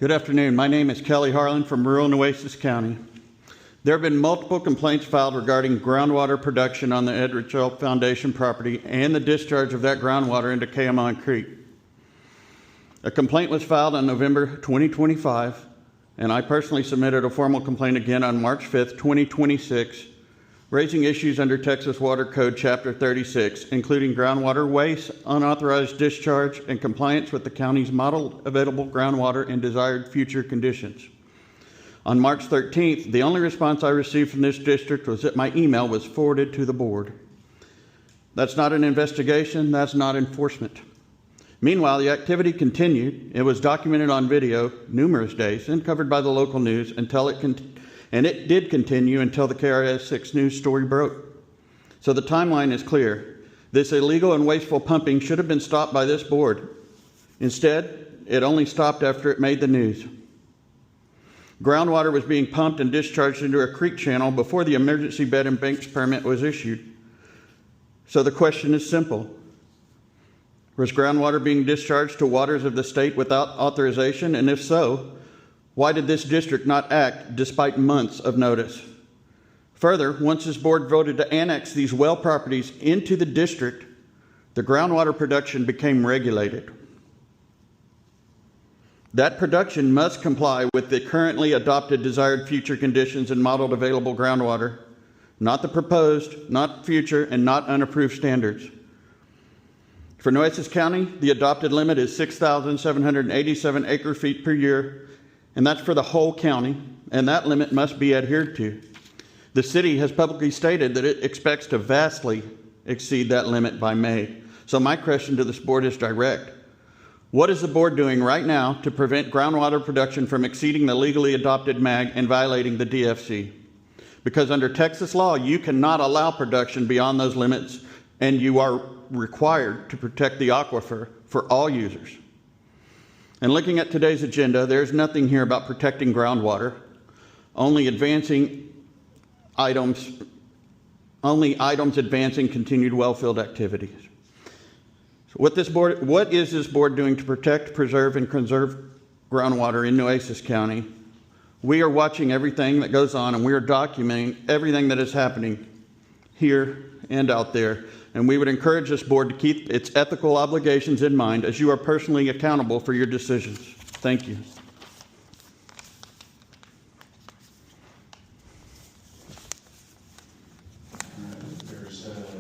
Good afternoon. My name is Kelly Harlan from rural Nueces County. There have been multiple complaints filed regarding groundwater production on the Edrich Foundation property and the discharge of that groundwater into Kayamon Creek. A complaint was filed on November 2025, and I personally submitted a formal complaint again on March 5th, 2026, raising issues under Texas Water Code Chapter 36, including groundwater waste, unauthorized discharge, and compliance with the county's model available groundwater and desired future conditions. On March 13th, the only response I received from this district was that my email was forwarded to the board. That's not an investigation, that's not enforcement. Meanwhile, the activity continued. It was documented on video numerous days and covered by the local news and it did continue until the KRS 6 news story broke. So the timeline is clear. This illegal and wasteful pumping should have been stopped by this board. Instead, it only stopped after it made the news. Groundwater was being pumped and discharged into a creek channel before the emergency bed and banks permit was issued. So the question is simple. Was groundwater being discharged to waters of the state without authorization? And if so, why did this district not act despite months of notice? Further, once this board voted to annex these well properties into the district, the groundwater production became regulated. That production must comply with the currently adopted desired future conditions and modeled available groundwater, not the proposed, not future, and not unapproved standards. For Nueces County, the adopted limit is 6,787 acre-feet per year, and that's for the whole county, and that limit must be adhered to. The city has publicly stated that it expects to vastly exceed that limit by May. So my question to this board is direct. What is the board doing right now to prevent groundwater production from exceeding the legally adopted MAG and violating the DFC? Because under Texas law, you cannot allow production beyond those limits, and you are required to protect the aquifer for all users. And looking at today's agenda, there's nothing here about protecting groundwater, only items advancing continued well-field activities. So what is this board doing to protect, preserve, and conserve groundwater in Nueces County? We are watching everything that goes on, and we are documenting everything that is happening here and out there. And we would encourage this board to keep its ethical obligations in mind as you are personally accountable for your decisions. Thank you.